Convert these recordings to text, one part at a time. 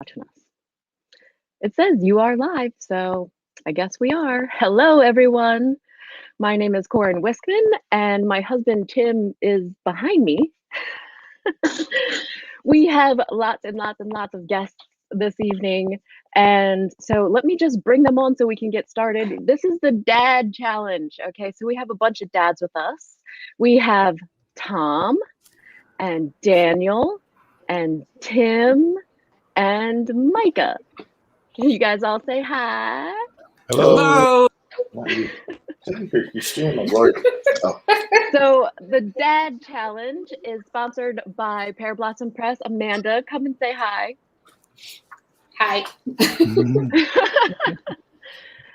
watching us. It says you are live, so I guess we are. Hello, everyone. My name is Corin Wiskman, and my husband Tim is behind me. We have lots and lots and lots of guests this evening, and so let me just bring them on so we can get started. This is the Dad Challenge. Okay, so we have a bunch of dads with us. We have Tom and Daniel and Tim and Micah. Can you guys all say hi? Hello. You're stealing my word. Oh. So the Dad Challenge is sponsored by Pear Blossom Press. Amanda, come and say hi. Hi.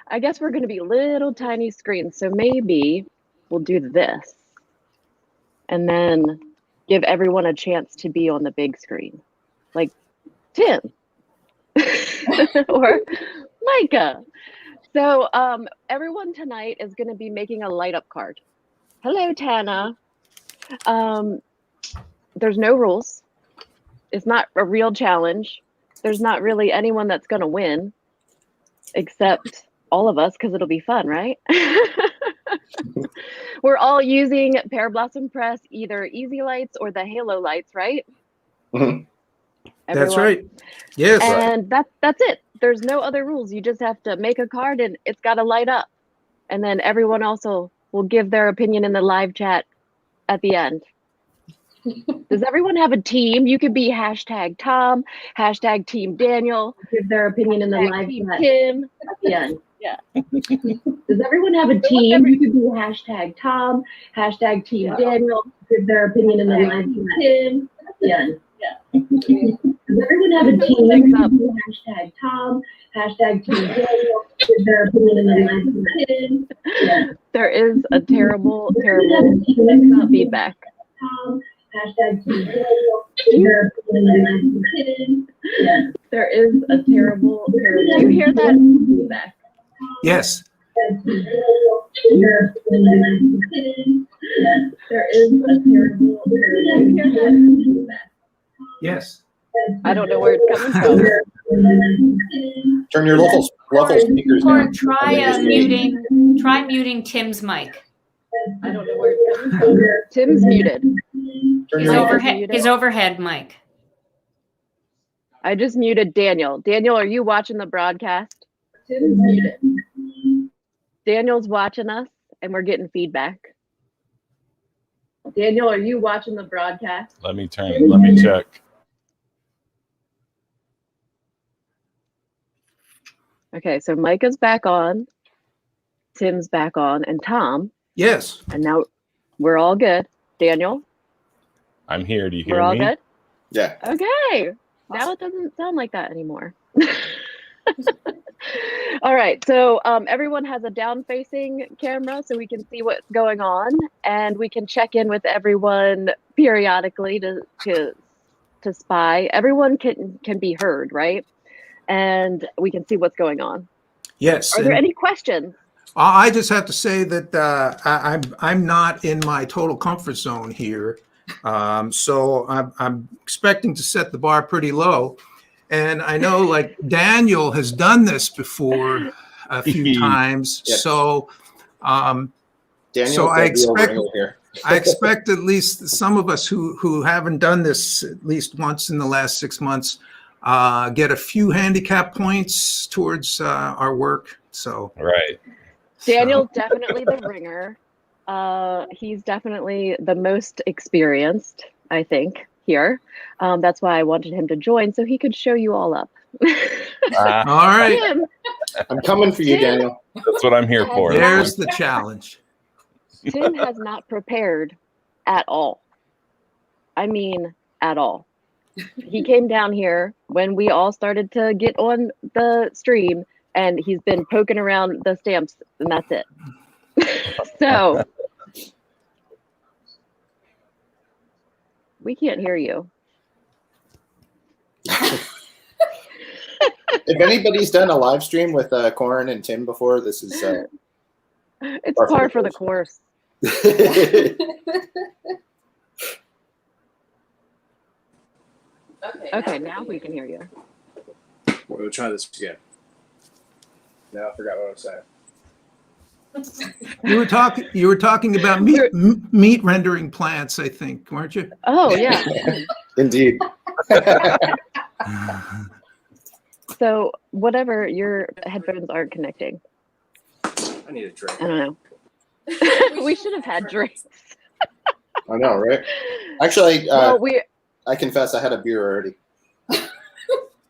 I guess we're going to be little tiny screens, so maybe we'll do this and then give everyone a chance to be on the big screen, like Tim or Micah. So everyone tonight is going to be making a light up card. Hello, Tana. There's no rules. It's not a real challenge. There's not really anyone that's going to win except all of us because it'll be fun, right? We're all using Pear Blossom Press, either Easy Lights or the Halo Lights, right? Mm-hmm. That's right. Yes. And that's it. There's no other rules. You just have to make a card and it's got to light up. And then everyone also will give their opinion in the live chat at the end. Does everyone have a team? You could be hashtag Tom, hashtag Team Daniel, give their opinion in the live chat. Tim at the end. Yeah. Does everyone have a team? You could be hashtag Tom, hashtag Team Daniel, give their opinion in the live chat. Tim at the end. Yeah. Does everyone have a team? You could be hashtag Tom, hashtag Team Daniel, give their opinion in the live chat. Tim. Yeah. There is a terrible feedback. Tom, hashtag Team Daniel, give their opinion in the live chat. There is a terrible. Do you hear that feedback? Yes. There is a terrible. Do you hear that feedback? Yes. I don't know where it's coming from. Turn your local speakers Or down. try muting Tim's mic. I don't know where it's coming from. Tim's muted. His overhead mic. I just muted Daniel. Daniel, are you watching the broadcast? Tim's muted. Daniel's watching us and we're getting feedback. Daniel, are you watching the broadcast? Let me check. Okay, so Micah's back on, Tim's back on, and Tom. Yes. And now we're all good. Daniel? I'm here. Do you hear me? We're all me? good? Yeah. Okay. Now it doesn't sound like that anymore. All right, so everyone has a down-facing camera so we can see what's going on, and we can check in with everyone periodically to spy. Everyone can be heard, right? And we can see what's going on. Yes. Are there any questions? I just have to say that I'm not in my total comfort zone here, so I'm expecting to set the bar pretty low. And I know, like, Daniel has done this before a few times, Yes. so Daniel, I expect at least some of us who haven't done this at least once in the last 6 months get a few handicap points towards our work. So right. Daniel's definitely the ringer. He's definitely the most experienced, I think, here. That's why I wanted him to join so he could show you all up. All right. Tim, I'm coming for you, Daniel. That's what I'm here for. There's the challenge. Tim has not prepared at all. I mean, at all. He came down here when we all started to get on the stream, and he's been poking around the stamps, and that's it. So we can't hear you. If anybody's done a live stream with Corin and Tim before, this is it's par for the course. Okay, now we can hear you. We'll try this again. Now I forgot what I was saying. You were talking about meat rendering plants, I think, weren't you? Oh, yeah. Indeed. So whatever, your headphones aren't connecting. I need a drink. I don't know. We should have had drinks. I know, right? Actually, Well, I confess I had a beer already.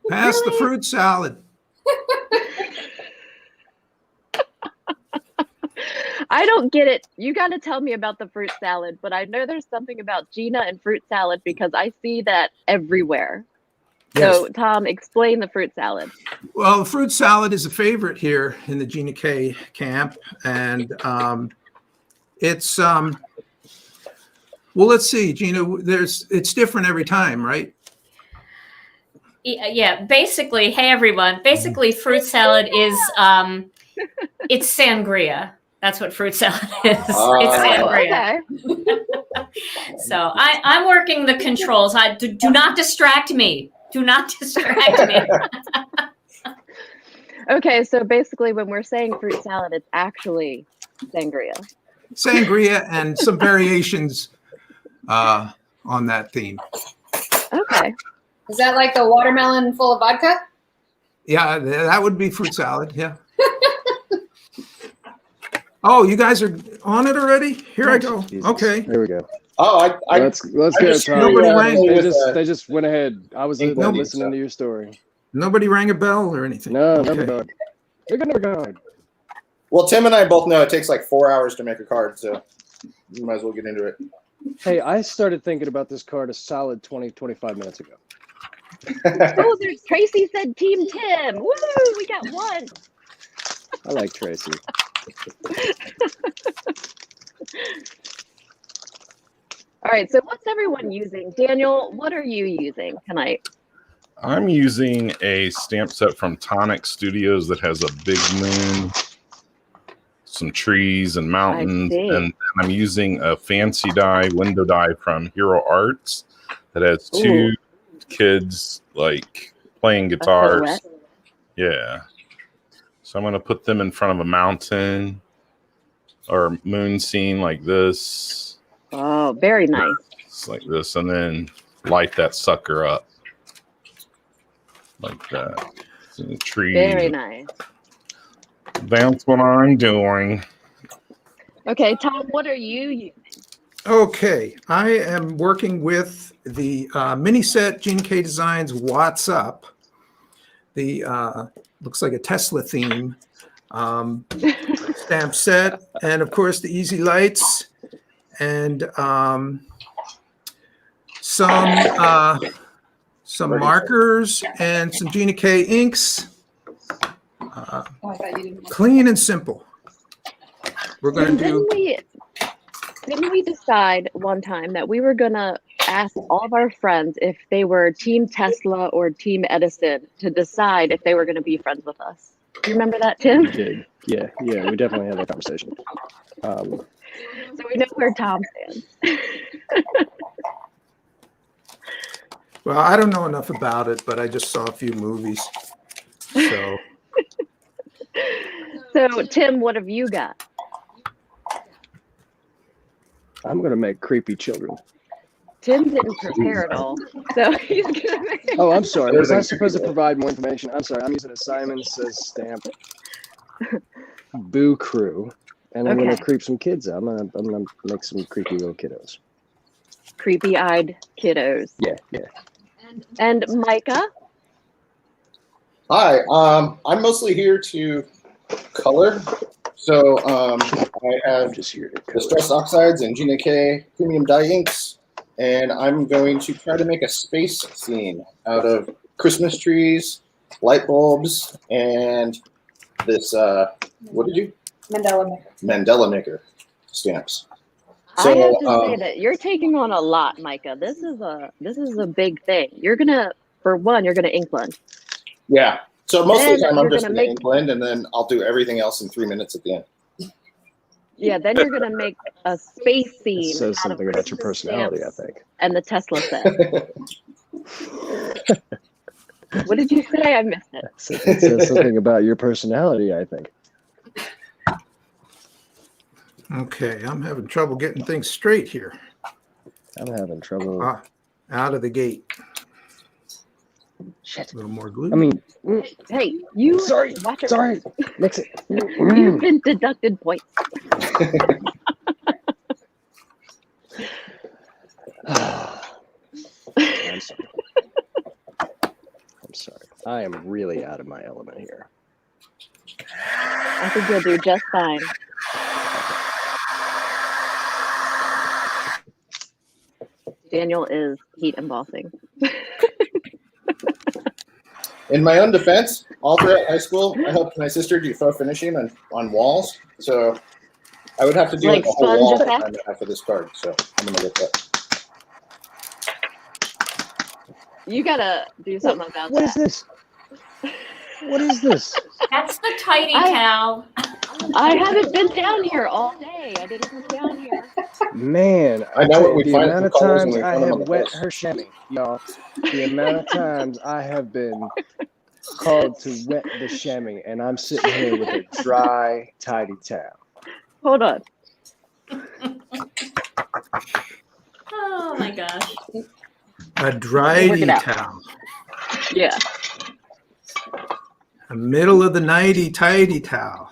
Pass the fruit salad. I don't get it. You got to tell me about the fruit salad, but I know there's something about Gina and fruit salad because I see that everywhere. Yes. So, Tom, explain the fruit salad. Well, the fruit salad is a favorite here in the Gina K camp, and it's well, let's see, Gina. It's different every time, right? Yeah, basically, hey everyone. Basically, fruit salad is it's sangria. That's what fruit salad is. It's sangria. Okay. So I'm working the controls. Do not distract me. Do not distract me. Okay, so basically, when we're saying fruit salad, it's actually sangria. Sangria and some variations on that theme. Okay. Is that like the watermelon full of vodka? Yeah, that would be fruit salad. Yeah. Oh, you guys are on it already? Here I go. Jesus. Okay. Here we go. Oh, Let's go, Tom. Nobody rang. They just went ahead. I was listening to your story. Nobody rang a bell or anything. No, Okay. never go. They're gonna go. Well, Tim and I both know it takes like 4 hours to make a card, so you might as well get into it. Hey, I started thinking about this card a solid 20-25 minutes ago. Oh, there's Tracy said Team Tim. Woo! We got one. I like Tracy. All right. So, what's everyone using? Daniel, what are you using tonight? I'm using a stamp set from Tonic Studios that has a big moon, some trees and mountains, and I'm using a fancy die, window die from Hero Arts that has two kids like playing guitars. Yeah. So I'm going to put them in front of a mountain or moon scene like this. Oh, very nice. It's like this, and then light that sucker up. Like that. In the tree. Very nice. That's what I'm doing. Okay, Tom, what are you using? Okay, I am working with the mini set Gina K Designs What's Up. The looks like a Tesla theme stamp set, and of course the easy lights and some markers and some Gina K inks. Clean and simple. We're going to do. Didn't we decide one time that we were going to ask all of our friends if they were Team Tesla or Team Edison to decide if they were going to be friends with us? Do you remember that, Tim? We did. Yeah, we definitely had that conversation. So we know where Tom stands. Well, I don't know enough about it, but I just saw a few movies. So, So Tim, what have you got? I'm going to make creepy children. Tim didn't prepare at all, so he's gonna make. Oh, I'm sorry. Was I supposed to provide more information? I'm sorry. I'm using a Simon Says stamp. Boo Crew, and I'm going to creep some kids out. I'm gonna make some creepy little kiddos. Creepy-eyed kiddos. Yeah. And Micah? Hi, I'm mostly here to color. So I have just here to the Stress Oxides and Gina K Premium Dye Inks, and I'm going to try to make a space scene out of Christmas trees, light bulbs, and this, what did you? Mandela Maker stamps. So, I have to say that you're taking on a lot, Micah. This is a big thing. You're gonna, for one, you're gonna ink blend. Yeah. So most of the time I'm just gonna going to ink blend, and then I'll do everything else in 3 minutes at the end. Yeah, then you're gonna make a space scene. It says out something of about your Christmas personality, I stamps think. And the Tesla set. What did you say? I missed it. It says something about your personality, I think. Okay, I'm having trouble getting things straight here. I'm having trouble. Out of the gate. Shit. A little more glue. I mean, Hey, you. sorry. Watch it. Sorry. Mix it. You've been deducted points. I'm sorry. I'm sorry. I am really out of my element here. I think you'll do just fine. Daniel is heat embossing. In my own defense, all throughout high school, I helped my sister do faux finishing on walls. So I would have to do Like a whole sponge wall effect? after this card. So I'm gonna get that. You gotta do something about What that. is this? What is this? That's the tidy towel. I haven't been down here all day. I didn't come down here. Man, I know what we the find amount of from colors times when we I find them have on the wet post. her chamois, y'all. The amount of times I have been called to wet the chamois, and I'm sitting here with a dry, tidy towel. Hold on. Oh my gosh. A driedy out. towel. Yeah. A middle of the nighty tidy towel.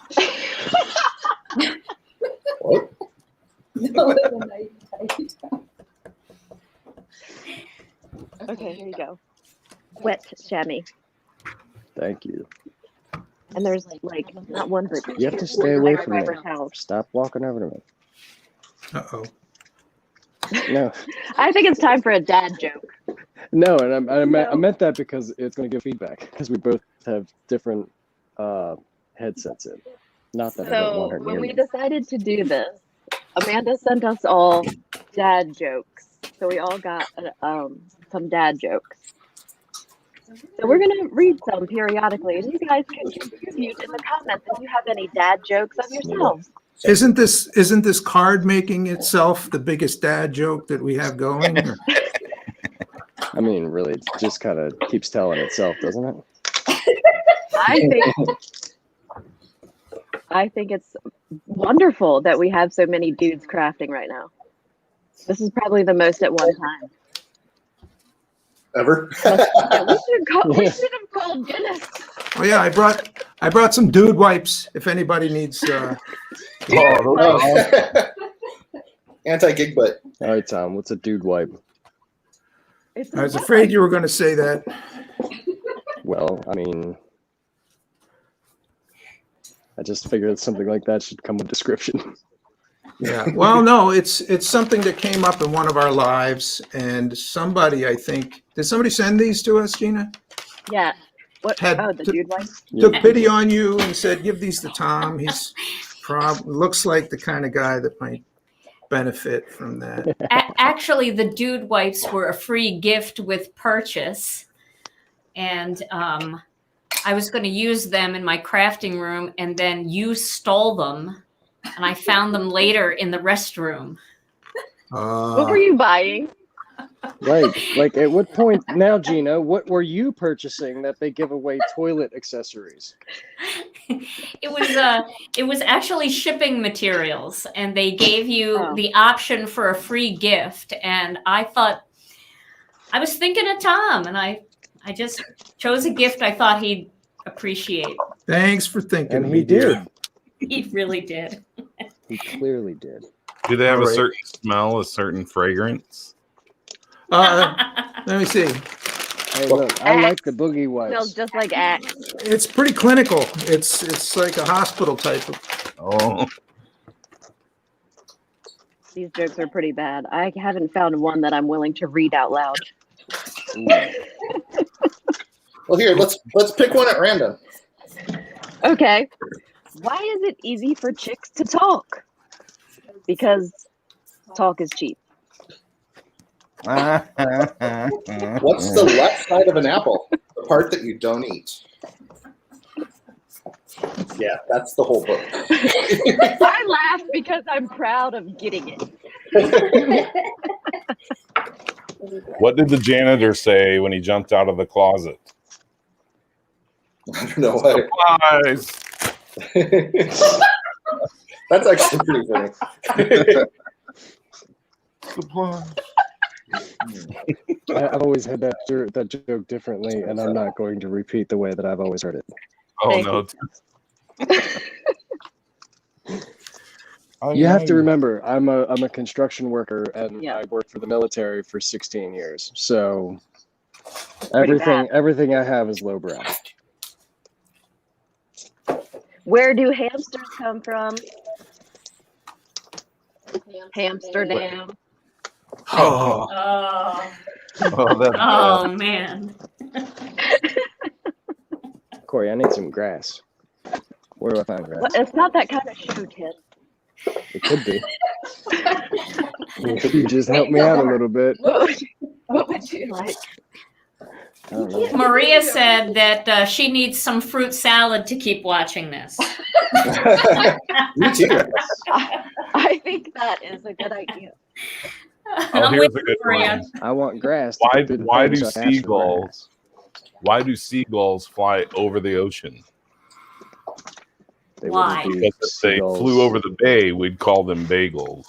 What? Okay, here you go. Wet chamois. Thank you. And there's like not one but You have to two stay away white from me. paper towels. Stop walking over to me. Uh-oh. No, I think it's time for a dad joke. no, and I meant that because it's going to give feedback because we both have different headsets in. Not that I don't want So her near when we me. decided to do this, Amanda sent us all dad jokes. So we all got some dad jokes. So we're gonna read some periodically, and you guys can contribute in the comments if you have any dad jokes of yourselves. Isn't this card making itself the biggest dad joke that we have going? Or- I mean, really, it just kind of keeps telling itself, doesn't it? I think it's wonderful that we have so many dudes crafting right now. This is probably the most at one time. Ever? Yeah, we should have called Guinness. Oh yeah, I brought some dude wipes if anybody needs. Anti-gig butt. All right, Tom, what's a dude wipe? I was afraid you were going to say that. Well, I mean, I just figured something like that should come with description. Yeah. Well, no, it's something that came up in one of our lives, and somebody, I think, did somebody send these to us, Gina? Yeah. What? Had The to- dude wipe? Took pity on you and said, "Give these to Tom. He's looks like the kind of guy that might benefit from that." Actually, the dude wipes were a free gift with purchase. And I was going to use them in my crafting room, and then you stole them. And I found them later in the restroom. What were you buying? Right. Like, at what point now, Gina, what were you purchasing that they give away toilet accessories? It was actually shipping materials, and they gave you the option for a free gift. And I thought, I was thinking of Tom, and I just chose a gift I thought he'd appreciate. Thanks for thinking. And of he me, dear. did. He really did. He clearly did. Do they have a Right. certain smell, a certain fragrance? Let me see. Hey, look, I like the boogie wipes. Smells just like Axe. It's pretty clinical. It's like a hospital type of. Oh, These jokes are pretty bad. I haven't found one that I'm willing to read out loud. Well, here, let's pick one at random. Okay. Why is it easy for chicks to talk? Because talk is cheap. What's the left side of an apple? The part that you don't eat. Yeah, that's the whole book. I laugh because I'm proud of getting it. what did the janitor say when he jumped out of the closet? I don't know why. Supplies. That's actually pretty funny. Supplies. I've always had that joke differently, and I'm not going to repeat the way that I've always heard it. Oh Thank no. You have to remember, I'm a construction worker, and Yeah. I worked for the military for 16 years. So Pretty bad. everything I have is lowbrow. Where do hamsters come from? Hamsterdam. Oh, Oh, Oh, that's oh man. Corey, I need some grass. Where do I find grass? Well, it's not that kind of show, Tim. It could be. If you just help me out a little bit. What would you like? I don't know. Maria said that she needs some fruit salad to keep watching this. Me too. I think that is a good idea. Oh, I'm here's with a good Maria. one. I want grass. to Why do the why thing, do so I ask for grass. seagulls fly over the ocean? They Why? wouldn't be Because if they seagulls. flew over the bay, we'd call them bagels.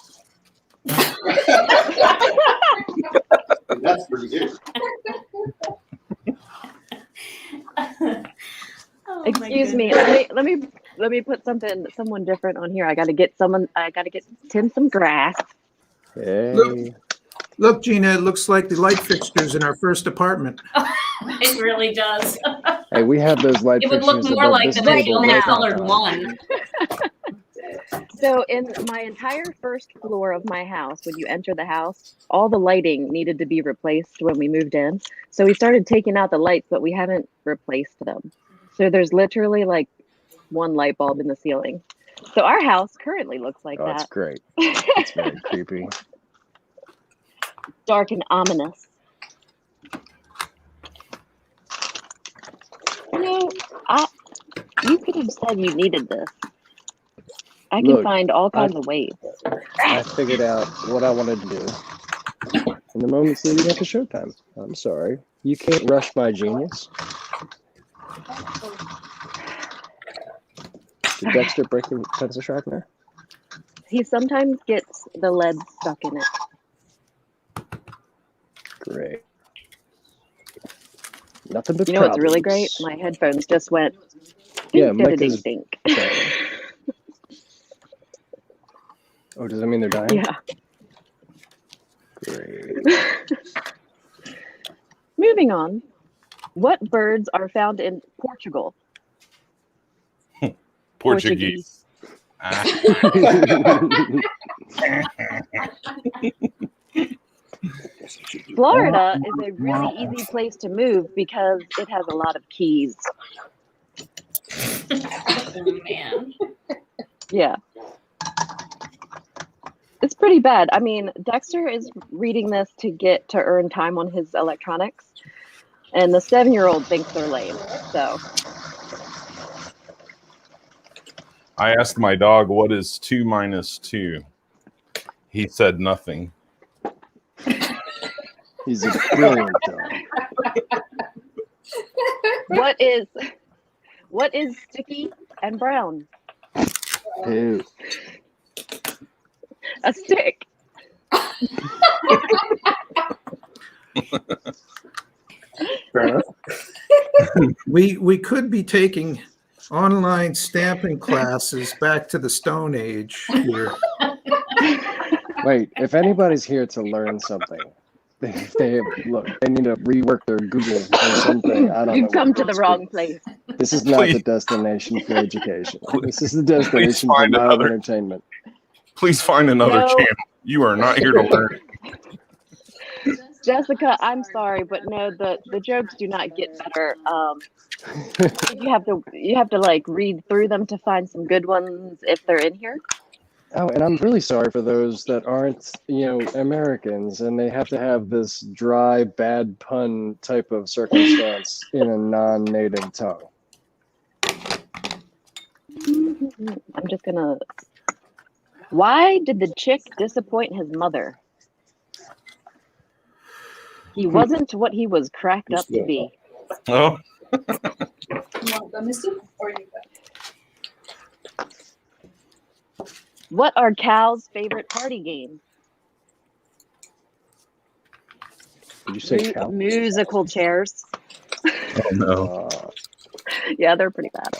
That's pretty good. Oh, my Excuse me. goodness. Let me put someone different on here. I gotta get Tim some grass. Hey. look, Gina, it looks like the light fixtures in our first apartment. It really does. Hey, we have those light It would look fixtures more above like this the table right colored now. one. So in my entire first floor of my house, when you enter the house, all the lighting needed to be replaced when we moved in. So we started taking out the lights, but we haven't replaced them. So there's literally like one light bulb in the ceiling. So our house currently looks like Oh, that's that. great. It's very creepy. Dark and ominous. You know, you could have said you needed this. I can Look, find all kinds of ways. I figured out what I wanted to do. And the moment's leading up to showtime. I'm sorry. You can't rush my genius. Did Dexter break the pencil sharpener? He sometimes gets the lead stuck in it. Great. Nothing but You know what's really great? problems. My headphones just went Yeah, ding, Micah's- ding. Oh, does that mean they're dying? Yeah. Great. Moving on. What birds are found in Portugal? Portuguese. Ah. Florida is a really easy place to move because it has a lot of keys. Oh, man. Yeah. It's pretty bad. I mean, Dexter is reading this to earn time on his electronics, and the 7-year-old thinks they're lame. So I asked my dog, what is 2 minus 2? He said nothing. He's a brilliant dog. what is sticky and brown? Ew. A stick. Fair enough. We could be taking online stamping classes back to the Stone Age here. Wait, if anybody's here to learn something, they need to rework their Google or something. I don't know. You've come what to the it's wrong called. place. This is not the Please. destination for education. This is the destination for find mild another- entertainment. Please find another No. channel. You are not here to learn. Jessica, I'm sorry, but no, the jokes do not get better. You have to like read through them to find some good ones if they're in here. Oh, and I'm really sorry for those that aren't, Americans, and they have to have this dry, bad pun type of circumstance in a non-native tongue. I'm just gonna. Why did the chick disappoint his mother? He wasn't what he was cracked up to be. Oh, You want to go, Misty? Or you go? What are Cal's favorite party games? Did you say cow? Musical chairs. Oh no, Yeah, they're pretty bad.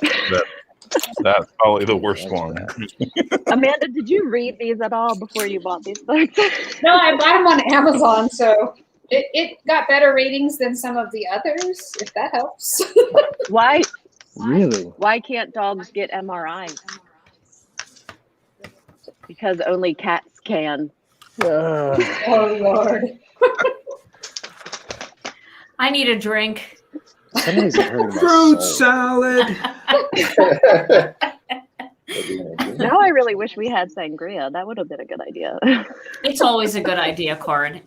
that's probably the worst That's one. bad. Amanda, did you read these at all before you bought these books? No, I bought them on Amazon, so it got better ratings than some of the others, if that helps. Why Really? why can't dogs get MRIs? Because only cats can. Oh, Lord. I need a drink. Somebody's hurting my Fruit soul. salad. Now I really wish we had sangria. That would have been a good idea. It's always a good idea, Corin.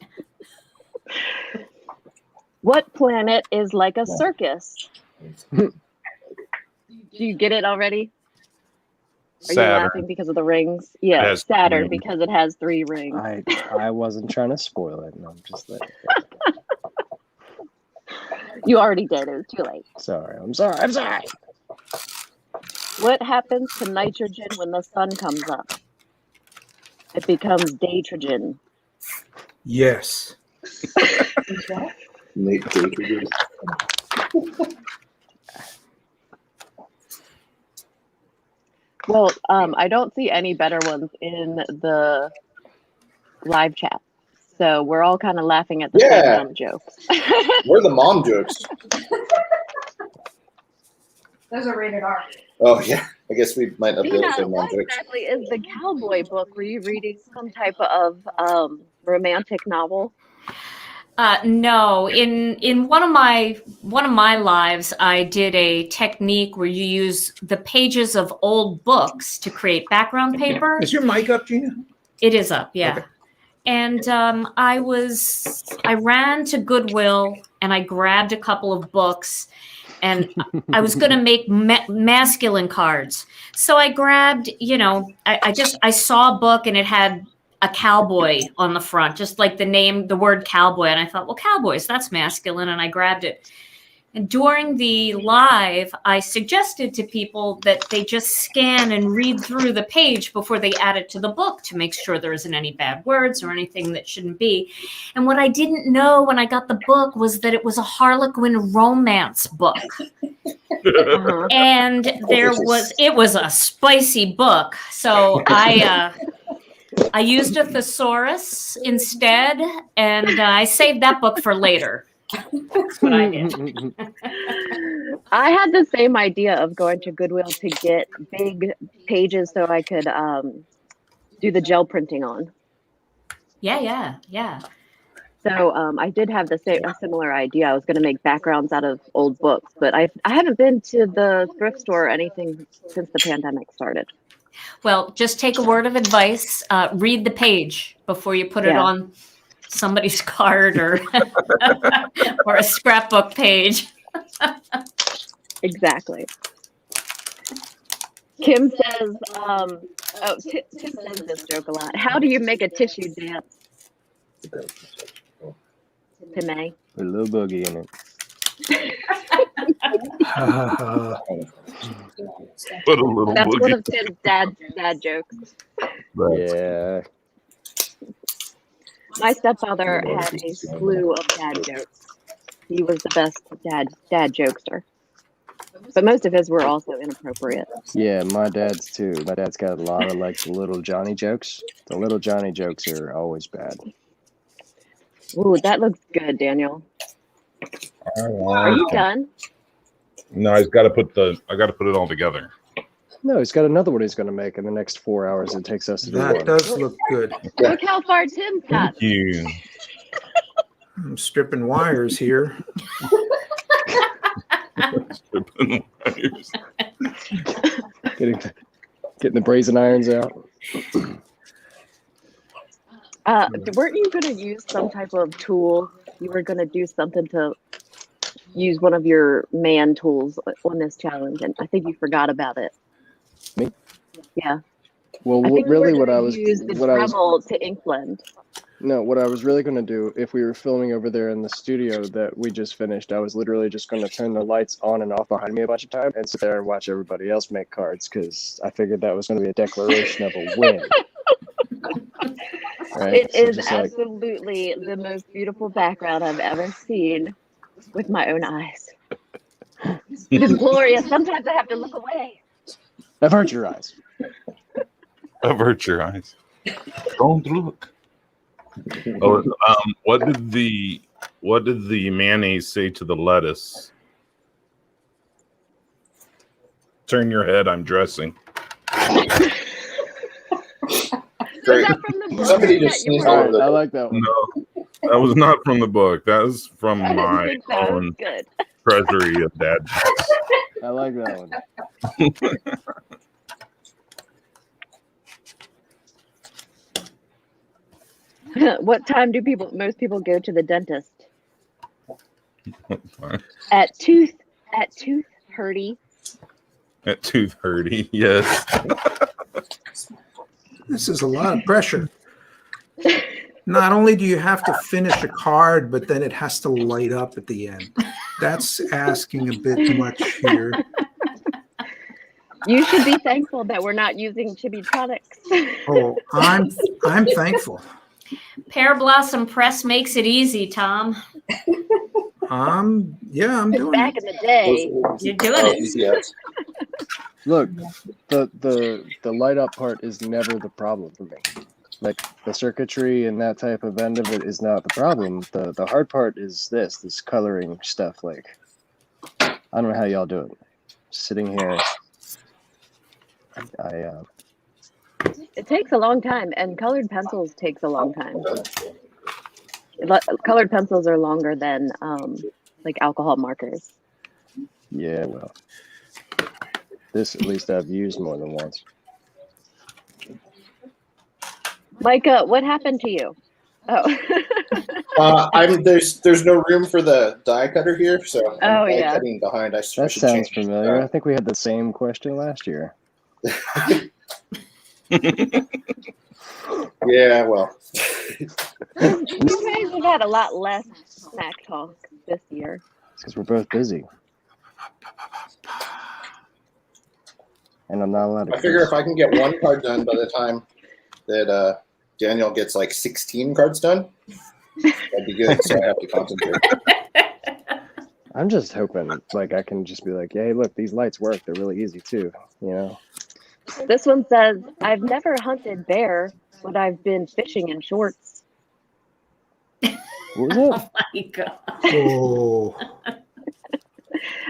What planet is like a circus? Do you get it already? Are you Saturn. laughing because of the rings? Yeah, has Saturn, rings. because it has 3 rings. I wasn't trying to spoil it. No, I'm just there. You already did. It was too late. Sorry. I'm sorry. What happens to nitrogen when the sun comes up? It becomes daytrogen. Yes. Nate Baker. Well, I don't see any better ones in the live chat. So we're all kind of laughing at the same Yeah. dumb jokes. Where are the mom jokes? Those are rated R. Oh yeah, I guess we might not be able to say Gina, mom what jokes. exactly is the cowboy book? Were you reading some type of romantic novel? No, in one of my lives, I did a technique where you use the pages of old books to create background paper. Is your mic up, Gina? It is up, yeah. Okay. And I ran to Goodwill and I grabbed a couple of books, and I was going to make masculine cards. So I grabbed, I saw a book and it had a cowboy on the front, just like the word cowboy. And I thought, well, cowboys, that's masculine. And I grabbed it. And during the live, I suggested to people that they just scan and read through the page before they add it to the book to make sure there isn't any bad words or anything that shouldn't be. And what I didn't know when I got the book was that it was a Harlequin romance book. Uh-huh. And it was a spicy book. So I used a thesaurus instead, and I saved that book for later. That's what I did. I had the same idea of going to Goodwill to get big pages so I could do the gel printing on. Yeah. So I did have a similar idea. I was going to make backgrounds out of old books, but I haven't been to the thrift store or anything since the pandemic started. Well, just take a word of advice. Read the page before you put it on somebody's card or a scrapbook page. Exactly. Kim says, Tim says this joke a lot. How do you make a tissue dance? Tim A. Put a little boogie in it. Put a little That's one boogie. of Tim's dad jokes. Yeah. My stepfather had a slew of dad jokes. He was the best dad jokester. But most of his were also inappropriate. Yeah, my dad's too. My dad's got a lot of the little Johnny jokes. The little Johnny jokes are always bad. Ooh, that looks good, Daniel. Are you done? No, I got to put it all together. No, he's got another one he's going to make in the next 4 hours. It takes us to do That one. does look good. Look how far Tim's got. Thank you. I'm stripping wires here. Getting the brazen irons out. Weren't you going to use some type of tool? You were going to do something to use one of your man tools on this challenge, and I think you forgot about it. Me? Yeah. Well, I think really, you were what I gonna was use the what I was Dremel to ink blend. No, what I was really going to do, if we were filming over there in the studio that we just finished, I was literally just going to turn the lights on and off behind me a bunch of time and sit there and watch everybody else make cards, because I figured that was going to be a declaration of a win. Right? It So is just like, absolutely the most beautiful background I've ever seen with my own eyes. It is glorious. Sometimes I have to look away. avert your eyes. Avert your eyes. Don't look. Oh, what did the mayonnaise say to the lettuce? Turn your head. I'm dressing. Great. Is that from the book? Somebody Yeah, just you're sneezed All all right. over right, I the like that one. No, that was not from the book. That was from I didn't my think so. It was own good. treasury of dad jokes. I like that one. What time do most people go to the dentist? At tooth hurty. At 2:30, yes. This is a lot of pressure. Not only do you have to finish a card, but then it has to light up at the end. That's asking a bit much here. You should be thankful that we're not using Chibitronics. Oh, I'm thankful. Pear Blossom Press makes it easy, Tom. Yeah, I'm doing Back it. in the day. You're doing it. easy outs. Look, the light up part is never the problem for me. Like the circuitry and that type of end of it is not the problem. The hard part is this coloring stuff. Like, I don't know how y'all do it. Sitting here, It takes a long time, and colored pencils takes a long time. Colored pencils are longer than like alcohol markers. yeah, well, this at least I've used more than once. Micah, what happened to you? Oh. There's no room for the die cutter here, so I'm die yeah. cutting behind. I That should sounds change. familiar. I think we had the same question last year. Yeah, well, You guys have had a lot less smack talk this year. It's because we're both busy. And I'm not allowed to I figure curse. if I can get one card done by the time that Daniel gets like 16 cards done, that'd be good. So I have to concentrate. I'm just hoping, like, I can just be like, hey, look, these lights work. They're really easy too, you know? This one says, I've never hunted bear, but I've been fishing in shorts. What was it? Oh my God. Oh,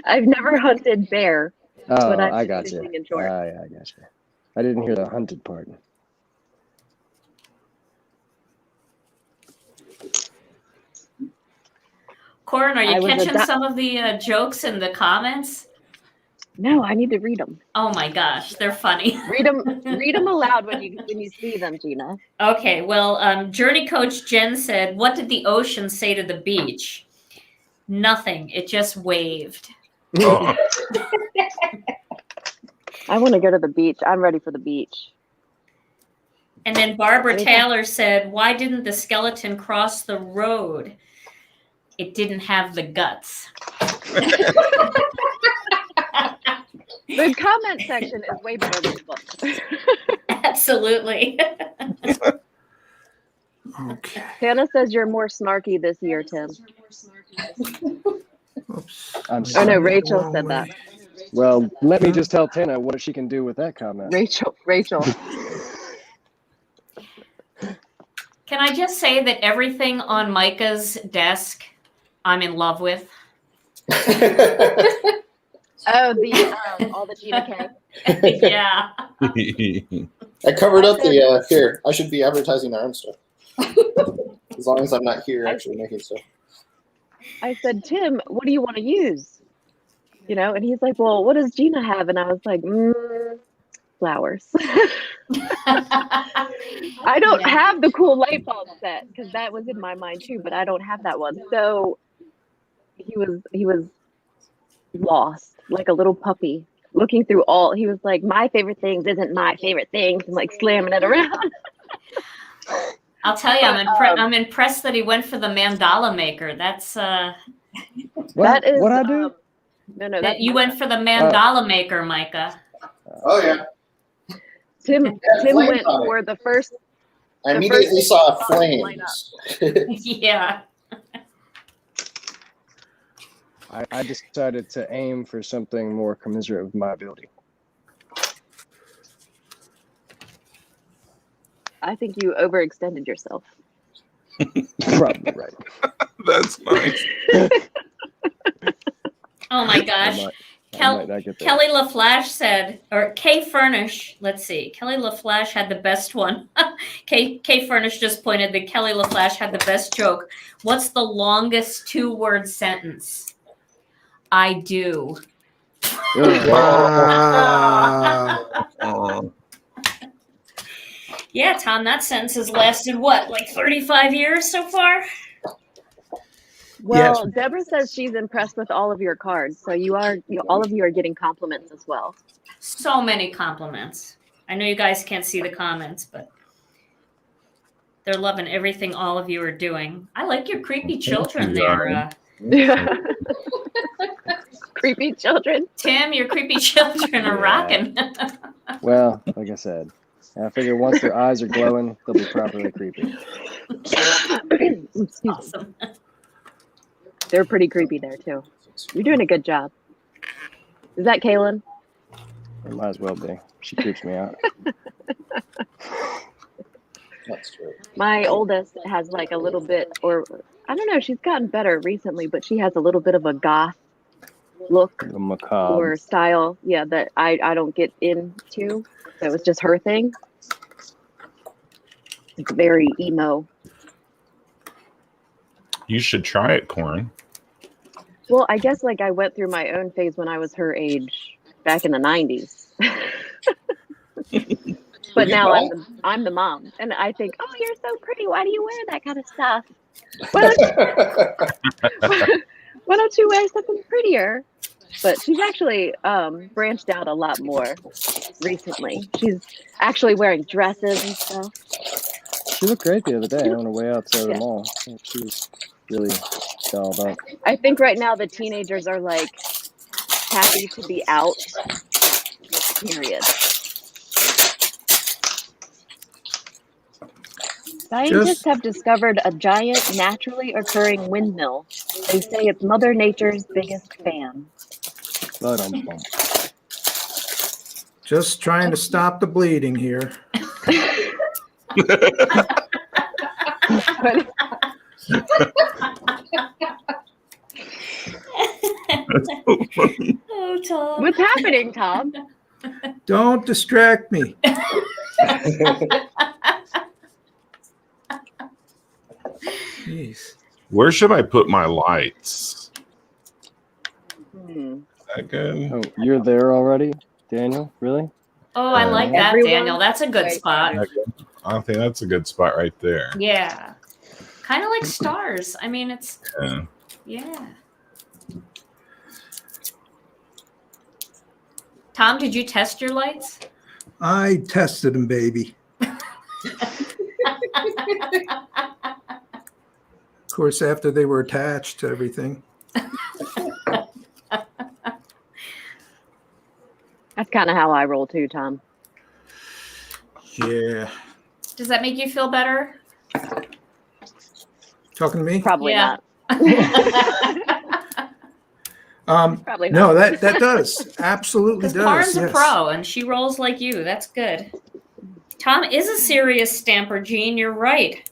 I've never hunted bear, Oh, but I've I been got you. fishing in shorts. Yeah, I got you. I didn't hear the hunted part. Corin, are I you was catching some of the jokes in the comments? No, I need to read them. Oh my gosh, they're funny. Read them aloud when you see them, Gina. Okay, well, Journey Coach Jen said, what did the ocean say to the beach? Nothing. It just waved. Oh, I want to go to the beach. I'm ready for the beach. And then Barbara Okay. Taylor said, why didn't the skeleton cross the road? It didn't have the guts. The comment section is way better than the book. Absolutely. okay. Hannah says you're more snarky this year, Tim. Oops. I'm Oh sorry. no, Rachel said that. Well, let me just tell Tana what she can do with that comment. Rachel. Can I just say that everything on Micah's desk, I'm in love with? Oh, the all the Gina K. Yeah. I covered up the here. I should be advertising our own stuff. As long as I'm not here actually making stuff. I said, Tim, what do you want to use? You know, and he's like, well, what does Gina have? And I was like, flowers. I don't have the cool light bulb set because that was in my mind too, but I don't have that one. So he was lost like a little puppy looking through all. He was like, my favorite things isn't my favorite things, and like slamming it around. I'll tell you, I'm impressed that he went for the mandala maker. That's What? That is, What I do? no, that you went for the mandala maker, Micah. Oh yeah. Tim flames went on it. for the first. I The immediately first saw thing light flames. Yeah. I decided to aim for something more commensurate with my ability. I think you overextended yourself. Probably right. That's nice. Oh my gosh. I might not get that. Kelly LaFlash said, or K Furnish, let's see. Kelly LaFlash had the best one. K Furnish just pointed that Kelly LaFlash had the best joke. What's the longest 2-word sentence? I do. Wow. Yeah, Tom, that sentence has lasted what, like 35 years so far? Well, Yes. Deborah says she's impressed with all of your cards, so all of you are getting compliments as well. So many compliments. I know you guys can't see the comments, but they're loving everything all of you are doing. I like your creepy children there. Creepy children. Tim, your creepy children are rocking. Well, like I said, I figure once their eyes are glowing, they'll be properly creepy. Awesome. They're pretty creepy there too. You're doing a good job. Is that Kaylin? It might as well be. She creeps me out. That's true. My oldest has like a little bit, or I don't know, she's gotten better recently, but she has a little bit of a goth look The macabre. or style, yeah, that I don't get into. So it's just her thing. It's very emo. You should try it, Corin. Well, I guess like I went through my own phase when I was her age back in the 90s. But now I'm the mom, and I think, oh, you're so pretty. Why do you wear that kind of stuff? Why don't you wear something prettier? But she's actually branched out a lot more recently. She's actually wearing dresses and stuff. She looked great the other day on her way out to the mall. She was really dolled up. I think right now the teenagers are like happy to be out. Period. Scientists have discovered a giant naturally occurring windmill. They say it's Mother Nature's biggest fan. Just trying to stop the bleeding here. Oh, Tom. What's happening, Tom? Don't distract me. Jeez. Where should I put my lights? Hmm. Is that good? Oh, you're there already, Daniel? Really? Oh, I like that, Everyone? Daniel. That's a good spot. I think that's a good spot right there. Yeah. Kind of like stars. I mean, it's, Yeah. yeah. Tom, did you test your lights? I tested them, baby. Of course, after they were attached to everything. That's kind of how I roll too, Tom. Yeah. Does that make you feel better? Talking to me? Probably Yeah. not. Probably No, not. that does. Absolutely Because does. Karen's a Yes. pro and she rolls like you. That's good. Tom is a serious stamper, Gene. You're right.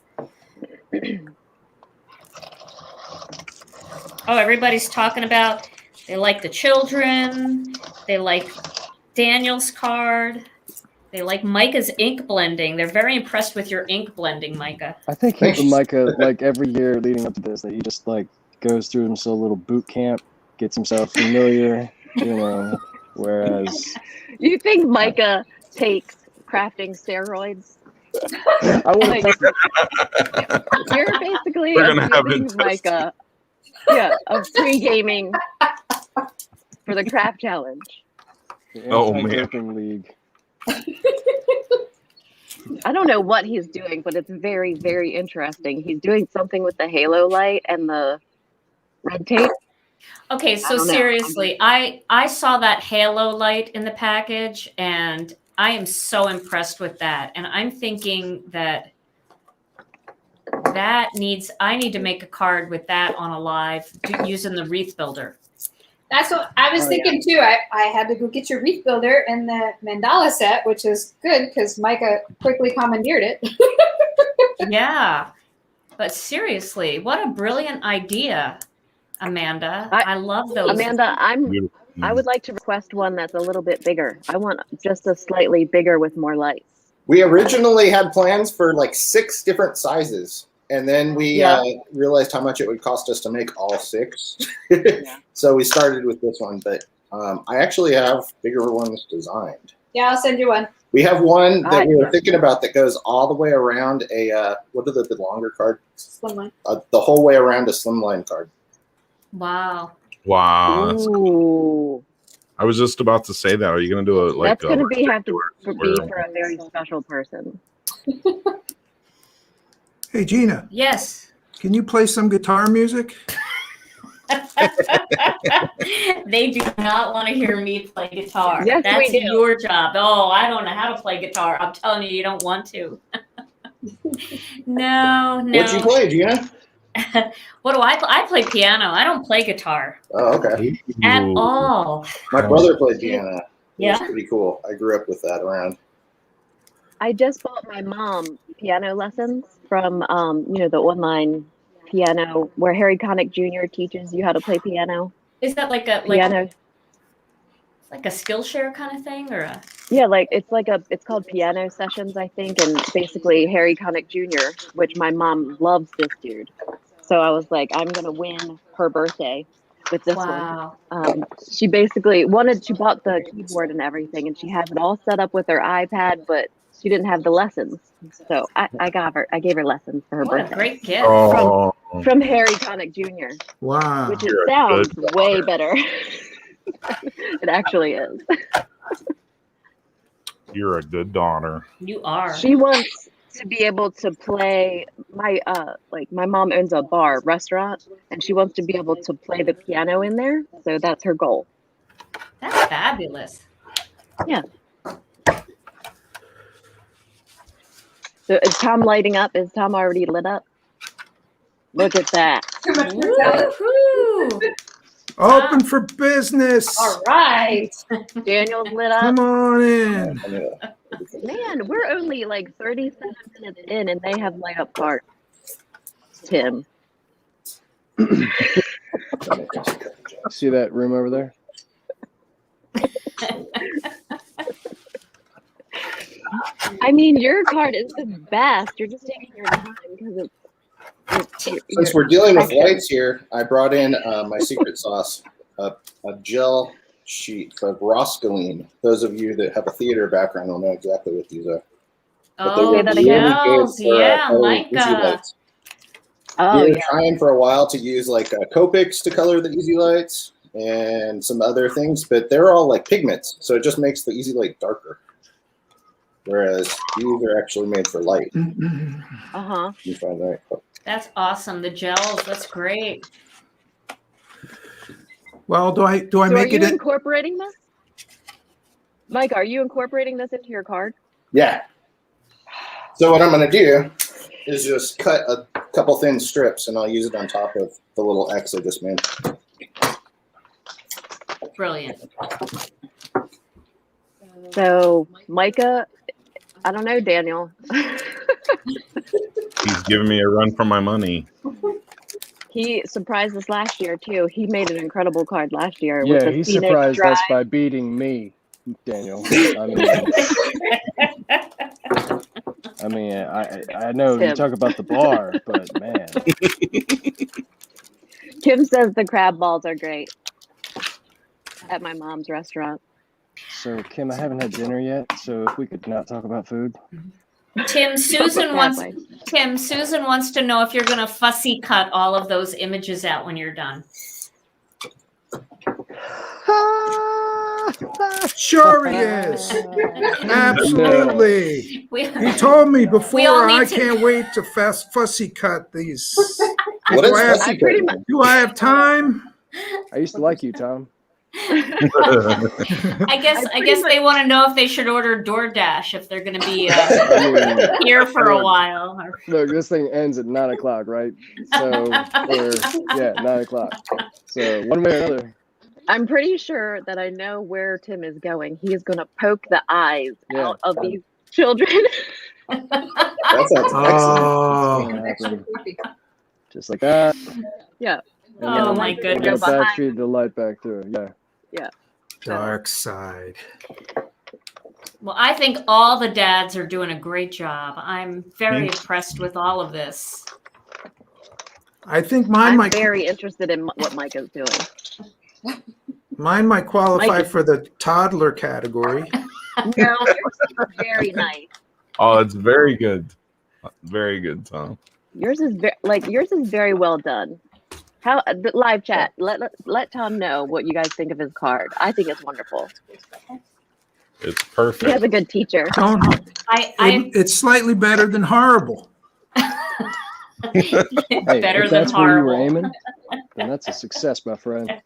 Oh, everybody's talking about they like the children. They like Daniel's card. They like Micah's ink blending. They're very impressed with your ink blending, Micah. I think Micah, like every year leading up to this, that he just like goes through himself a little boot camp, gets himself familiar, whereas You think Micah takes crafting steroids? I want to test it. You're basically We're gonna have abusing it Micah of pre-gaming for the craft challenge. The Oh, man. anti-doping league. I don't know what he's doing, but it's very, very interesting. He's doing something with the halo light and the red tape. Okay, so seriously, I saw that halo light in the package, and I am so impressed with that. And I'm thinking that I need to make a card with that on a live using the wreath builder. That's what I was thinking too. I had to go get your wreath builder and the mandala set, which is good because Micah quickly commandeered it. Yeah, but seriously, what a brilliant idea, Amanda. I love those. Amanda, I would like to request one that's a little bit bigger. I want just a slightly bigger with more lights. We originally had plans for like 6 different sizes, and then we realized how much it would cost us to make all 6. So we started with this one, but I actually have bigger ones designed. Yeah, I'll send you one. We have one that we were thinking about that goes all the way around what are the longer card? Slimline. The whole way around a slimline card. Wow. Wow. Ooh. Cool. I was just about to say that. Are you going to do it like that's going to have to be for a very special person. Hey, Gina. Yes. Can you play some guitar music? They do not want to hear me play guitar. Yes, that's we do. your job. Oh, I don't know how to play guitar. I'm telling you, you don't want to. No. What'd you play, Gina? What do I play? I play piano. I don't play guitar. Oh, okay. At all. My brother played piano. Yeah. It was pretty cool. I grew up with that around. I just bought my mom piano lessons from, the online piano where Harry Connick Jr. teaches you how to play piano. Is that like a piano? Like a Skillshare kind of thing, or a? Yeah, it's called Piano Sessions, I think, and basically Harry Connick Jr., which my mom loves this dude. So I was like, I'm gonna win her birthday with this one. She basically bought the keyboard and everything, and she has it all set up with her iPad, but she didn't have the lessons. So I gave her lessons for her birthday. What a great gift. From Harry Connick Jr. Wow. Which sounds way better. It actually is. You're a good daughter. You are. She wants to be able to play my mom owns a restaurant, and she wants to be able to play the piano in there. So that's her goal. That's fabulous. Yeah. So is Tom lighting up? Is Tom already lit up? Look at that. Woo-hoo. Open for business. All right. Daniel's lit up. Come on in. Man, we're only like 37 minutes in, and they have light up cards. Tim. See that room over there? I mean, your card is the best. You're just taking your time because Since we're dealing with lights here, I brought in my secret sauce, a gel sheet of Roscoline. Those of you that have a theater background will know exactly what these are. Oh, the gels. Yeah, Micah. We were trying for a while to use like Copics to color the easy lights and some other things, but they're all like pigments, so it just makes the easy light darker. Whereas these are actually made for light. Uh-huh. You find that? That's awesome. The gels. That's great. Well, do I make it? Are you incorporating this? Mike, are you incorporating this into your card? Yeah. So what I'm going to do is just cut a couple thin strips, and I'll use it on top of the little X I just made. Brilliant. So, Micah, I don't know, Daniel. He's giving me a run for my money. He surprised us last year, too. He made an incredible card last year. Yeah, he surprised us by beating me, Daniel. I know you talk about the bar, but man. Kim says the crab balls are great at my mom's restaurant. So, Kim, I haven't had dinner yet, so if we could not talk about food. Tim, Susan wants to know if you're going to fussy cut all of those images out when you're done. Sure he is. Absolutely. He told me before, I can't wait to fussy cut these. What is fussy cutting? Do I have time? I used to like you, Tom. I guess they want to know if they should order DoorDash if they're going to be here for a while. Look, this thing ends at 9 o'clock, right? So, 9 o'clock. So, one way or another. I'm pretty sure that I know where Tim is going. He is going to poke the eyes out of these children. That sounds excellent. Just like that. Yeah. Oh my goodness. Back feed the light back through. Yeah. Dark side. Well, I think all the dads are doing a great job. I'm very impressed with all of this. I think mine I'm very interested in what Micah's doing. Mine might qualify for the toddler category. No, yours is very nice. Oh, it's very good. Very good, Tom. Yours is very well done. How the live chat? Let Tom know what you guys think of his card. I think it's wonderful. It's perfect. He has a good teacher. It's slightly better than horrible. Better than that's horrible. Where you were aiming, then that's a success, my friend.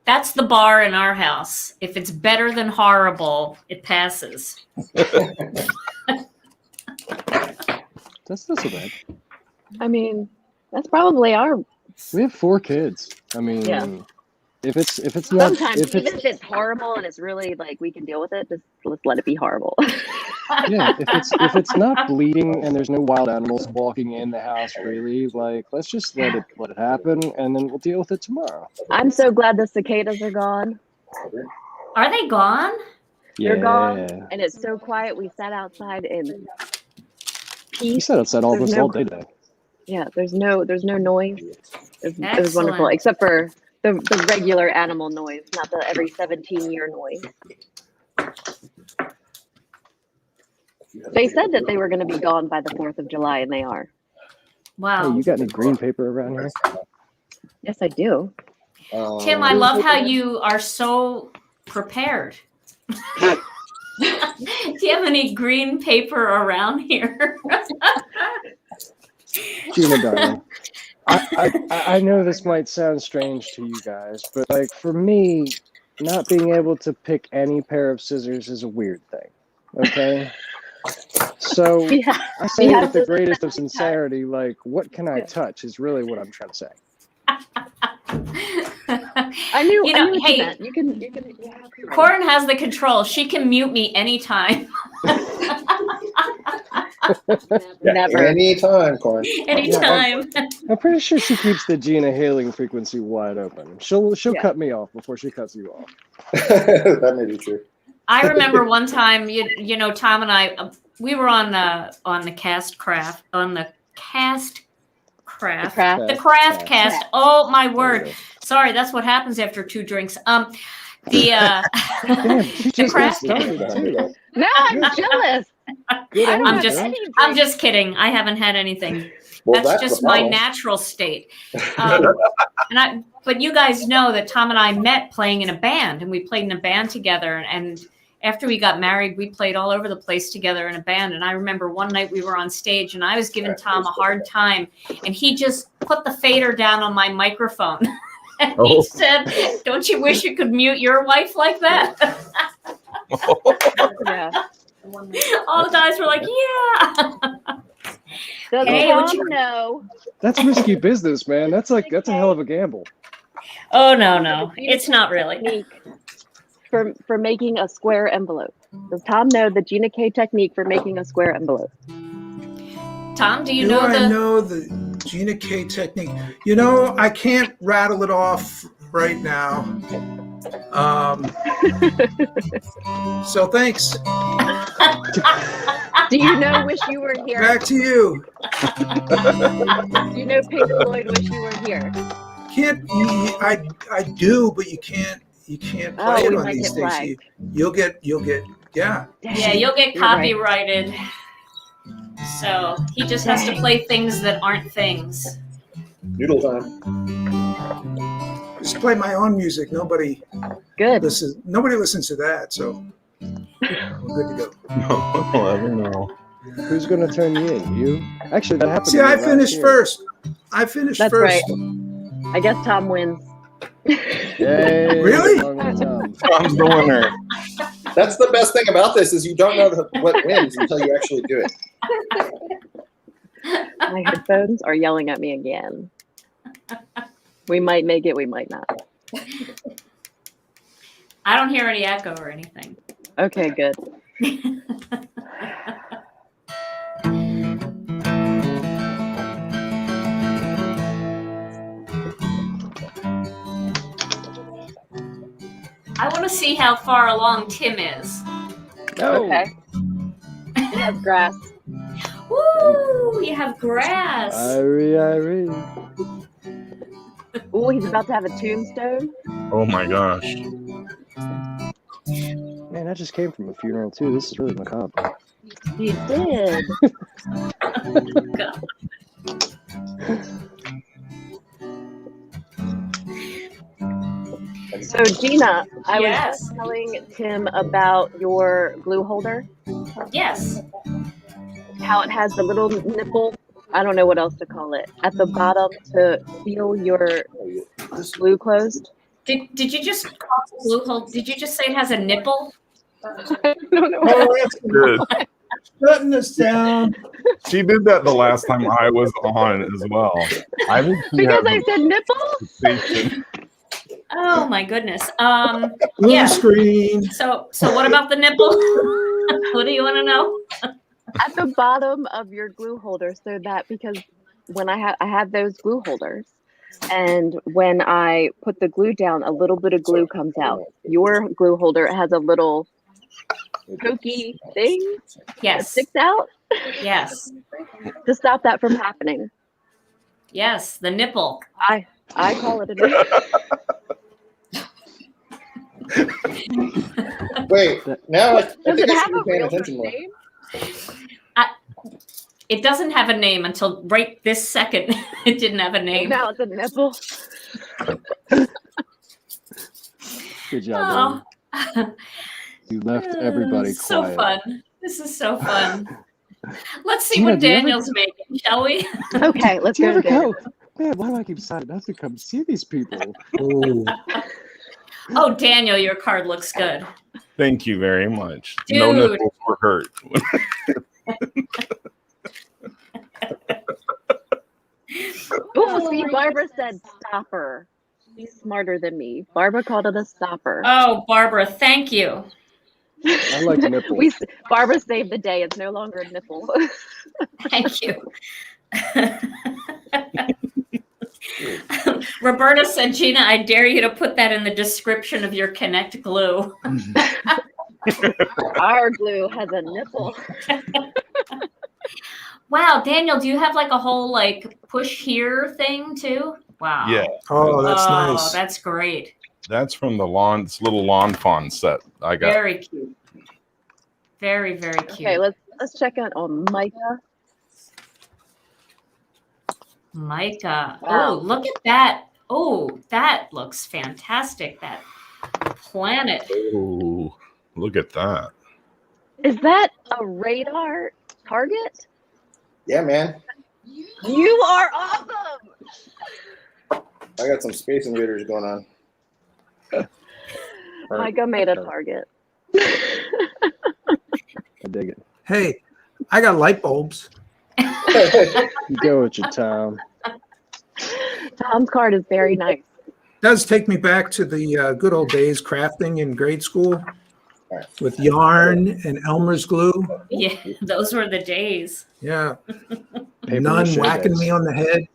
That's the bar in our house. If it's better than horrible, it passes. That's not so bad. I mean, that's probably our. We have 4 kids. I mean, if it's not sometimes even if it's horrible and it's really like we can deal with it, just let's let it be horrible. Yeah, if it's not bleeding and there's no wild animals walking in the house freely, like let's just let it happen and then we'll deal with it tomorrow. I'm so glad the cicadas are gone. Are they gone? They're gone, and it's so quiet. We sat outside in peace. We sat outside all day today. Yeah, there's no noise. It was wonderful, except for the regular animal noise, not the every 17-year noise. They said that they were going to be gone by the 4th of July, and they are. Wow. Hey, you got any green paper around here? Yes, I do. Tim, I love how you are so prepared. Do you have any green paper around here? Gina, darling, I know this might sound strange to you guys, but like for me, not being able to pick any pair of scissors is a weird thing. Okay? So I say with the greatest of sincerity, like, what can I touch is really what I'm trying to say. I knew what you meant. You can Corin has the control. She can mute me anytime. Never. Anytime, Corin. Anytime. I'm pretty sure she keeps the Gina hailing frequency wide open. She'll cut me off before she cuts you off. That may be true. I remember one time, you know, Tom and I, we were on the craft cast. Oh my word! Sorry, that's what happens after 2 drinks. The craft. No, I'm jealous. I'm just kidding. I haven't had anything. Well, that's just my natural state. But you guys know that Tom and I met playing in a band, and we played in a band together. And after we got married, we played all over the place together in a band. And I remember one night we were on stage, and I was giving Tom a hard time, and he just put the fader down on my microphone. And he said, "Don't you wish you could mute your wife like that?" Yeah. All the guys were like, "Yeah." Hey, what you know? That's risky business, man. That's a hell of a gamble. Oh no, it's not really. For making a square envelope. Does Tom know the Gina K technique for making a square envelope? Tom, do you Do know I know the Gina K technique? You know, I can't rattle it off right now. So thanks. Do you know Wish You Were Here? Back to you. Do you know Pink Floyd Wish You Were Here? I do, but you can't play it on these things. You'll get Yeah, you'll get copyrighted. So he just has to play things that aren't things. Noodle time. just play my own music. Nobody Good. listens to that, so we're good to go. Let me know. Who's gonna turn you in? You? Actually, that happened. See, to me I last finished year. first. I finished That's first. right. I guess Tom wins. Yay! Really? Wrong with Tom. Tom's the winner. That's the best thing about this is you don't know what wins until you actually do it. My headphones are yelling at me again. We might make it, we might not. I don't hear any echo or anything. Okay, good. I want to see how far along Tim is. No. Okay. We have grass. Woo! You have grass. Irie. Oh, he's about to have a tombstone. Oh my gosh. Man, I just came from a funeral too. This is really macabre. He did. So Gina, I was Yes. just telling Tim about your glue holder, Yes. how it has the little nipple, I don't know what else to call it, at the bottom to seal your glue closed. Did you just call the glue hole? Did you just say it has a nipple? I don't know. Oh, that's Good. shutting us down. She did that the last time I was on as well. I think she Because has I said nipple? a sensation. Oh my goodness. Blue Yeah. screen. So what about the nipple? What do you want to know? At the bottom of your glue holder, so that because when I have those glue holders, and when I put the glue down, a little bit of glue comes out. Your glue holder has a little pokey thing that Yes. sticks out Yes. to stop that from happening. Yes. The nipple. I call it a nipple. Wait, now I Does think it I have should be a paying real attention more. name? It doesn't have a name until right this second. It didn't have a name. Now it's a nipple. Good job, Oh. Amy. You left everybody It's so quiet. fun. This is so fun. Let's see Gina, what do you ever- Daniel's making, shall we? Okay, let's Do you go. ever Daniel. go? Man, why do I keep signing up to come see these people? Oh, Oh, Daniel, your card looks good. Thank you very much. No Dude. nipples were hurt. Oh, see, Barbara said stopper. She's smarter than me. Barbara called it a stopper. Oh, Barbara, thank you. I like nipples. Barbara saved the day. It's no longer a nipple. Thank you. Roberta said, Gina, I dare you to put that in the description of your Connect glue. Our glue has a nipple. Wow, Daniel, do you have like a whole like push here thing too? Wow. Yeah. oh, that's nice. That's great. That's from the lawn, this little lawn fawn set I got. Very cute. Very, very cute. Okay, let's check out on Micah. Micah. Wow. Oh, look at that. Oh, that looks fantastic. That planet. Oh, look at that. Is that a radar target? Yeah, man. You are awesome. I got some Space Invaders going on. Micah made a target. I dig it. Hey, I got light bulbs. You go with your Tom. Tom's card is very nice. Does take me back to the good old days crafting in grade school with yarn and Elmer's glue. Yeah, those were the days. Yeah. Paper None mache whacking days. me on the head.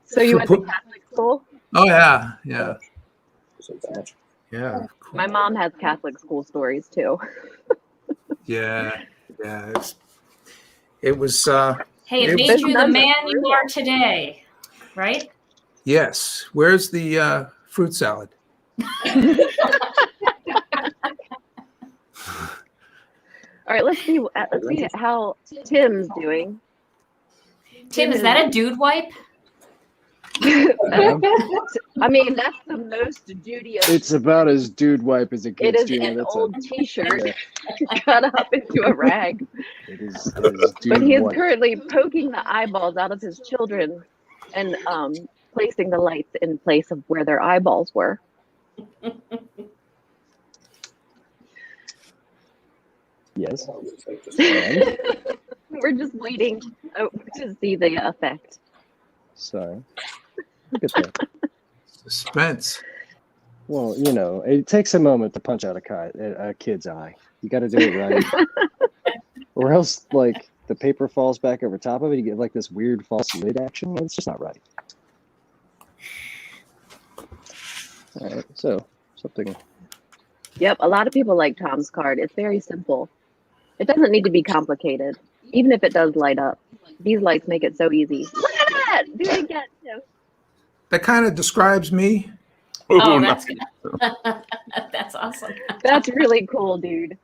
So you went to Catholic school? Oh, yeah. Yeah. Yeah. Cool. My mom has Catholic school stories too. Yeah. Yeah. It was, Hey, it It made was- you the man you are today, right? yes. Where's the fruit salad? All right, let's see how Tim's doing. Tim, is that a dude wipe? I mean, that's the most dudious. It's about as dude wipe as it It gets, is Gina. an That's old a, T-shirt yeah, cut up into a rag. it is But dude he is wipe. currently poking the eyeballs out of his children and placing the lights in place of where their eyeballs were. Yes. We're just waiting to see the effect. Sorry. Look at that. Suspense. Well, you know, it takes a moment to punch out a kid's eye. You got to do it right, or else, like, the paper falls back over top of it. You get like this weird false lid action. It's just not right. All right, so something. Yep, a lot of people like Tom's card. It's very simple. It doesn't need to be complicated, even if it does light up. These lights make it so easy. Look at that! Do it again. No. That kind of describes me. Oh, no. that's good. That's awesome. That's really cool, dude.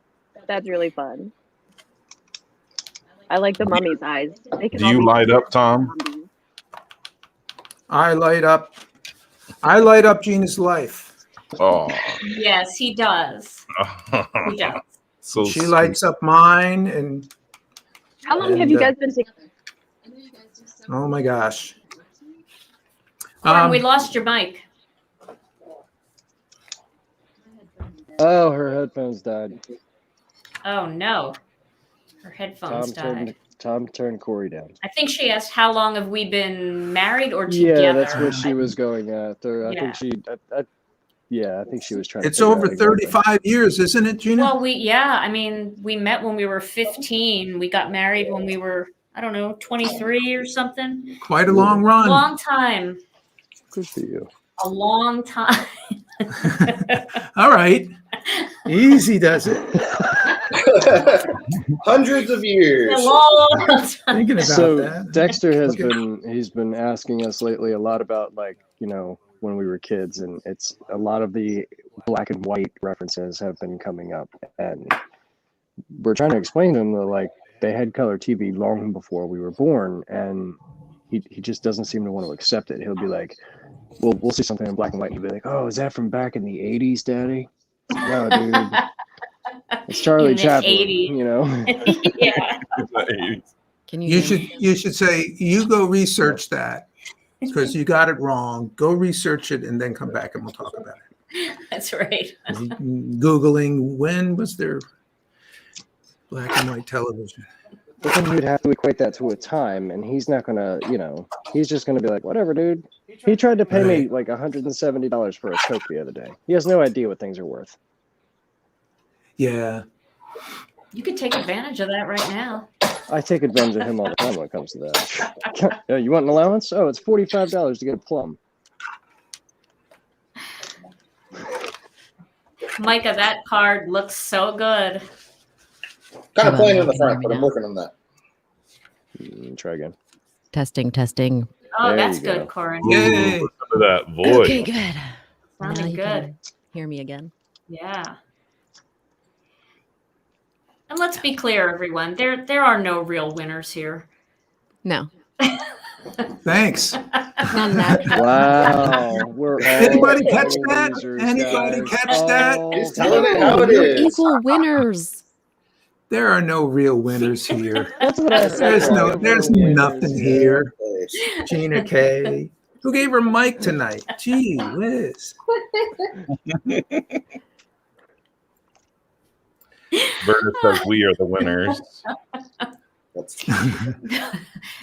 That's really fun. I like the mummy's eyes. They can Do you all be light up, Tom? zombies. I light up Gina's life. Oh, Yes, he does. He does. so She sweet. lights up mine, and How long have you guys been together? oh my gosh. We lost your mic. Oh, her headphones died. Oh no, her headphones died. Tom turned Corey down. I think she asked how long have we been married or Yeah, together. that's what she was going after. I Yeah. think she. I think she was trying. It's to figure over out exactly. 35 years, isn't it, Gina? Well, I mean, we met when we were 15. We got married when we were, I don't know, 23 or something. Quite a long run. Long time. Good for you. A long time. All right. Easy does it. Hundreds of years. A long time. Thinking about So that. Dexter has Okay. he's been asking us lately a lot about, like, you know, when we were kids, and it's a lot of the black and white references have been coming up, and we're trying to explain to him that, like, they had color TV long before we were born, and he just doesn't seem to want to accept it. He'll be like, we'll see something in black and white, and he'll be like, oh, is that from back in the 80s, Daddy? No, dude. It's Charlie In the Chaplin, 80s. you know? Yeah. Can you? You should say, you go research that because you got it wrong. Go research it and then come back and we'll talk about it. That's right. Googling when was there black and white television. But then you'd have to equate that to a time, and he's not gonna, you know, he's just gonna be like, whatever, dude. He tried to pay me like $170 for a Coke the other day. He has no idea what things are worth. Yeah. You could take advantage of that right now. I take advantage of him all the time when it comes to that. Yeah, you want an allowance? Oh, it's $45 to get a plum. Micah, that card looks so good. Kind of Hold plain on, in the can you hear front, me but I'm now? working on that. Try again. Testing. Oh, There that's you go. good, Corin. Yay. Listen to that voice. Okay, good. Now Sounding you good. can hear me again. Yeah. And let's be clear, everyone. There are no real winners here. No, Thanks. not natural. Wow. We're all Anybody catch that? losers, Anybody guys. catch that? All He's telling it how it We're is. equal winners. There are no real winners here. That's what I said. There's We're nothing winners. here. Place. Gina K. Who gave her mic tonight? Gee whiz. Berta says we are the winners. That's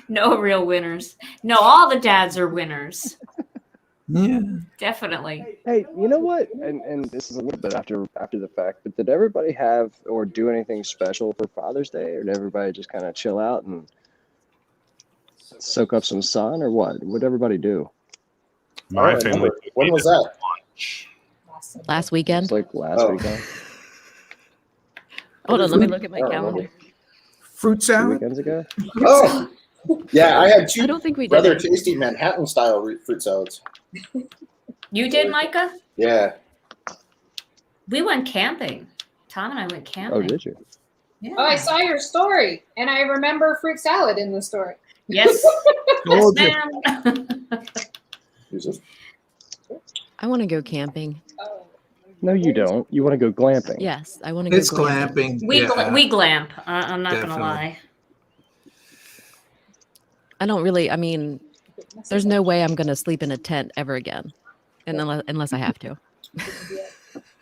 No real winners. No, all the dads are winners. Yeah. Definitely. Hey, you know what? And this is a little bit after the fact, but did everybody have or do anything special for Father's Day, or did everybody just kind of chill out and soak up some sun, or what? What'd everybody do? My Oh, family. when was that? Last weekend. It's like last Oh. weekend, Hold on, let me look at my I don't calendar. remember. Fruit 2 salad? weekends ago. Oh, yeah, I had I two don't think we did. rather it. tasty Manhattan style fruit salads. You did, Micah? Yeah. We went camping. Tom and I went Oh, camping. did you? Yeah. Oh, I saw your story, and I remember fruit salad in the story. Yes. Told you. Yes, ma'am. Jesus. I want to go camping. No, you don't. You want to go glamping. Yes, I want to go It's glamping. We yeah. we glamp. I'm not Definitely. gonna lie. I don't really. I mean, there's no way I'm going to sleep in a tent ever again, and unless I have to.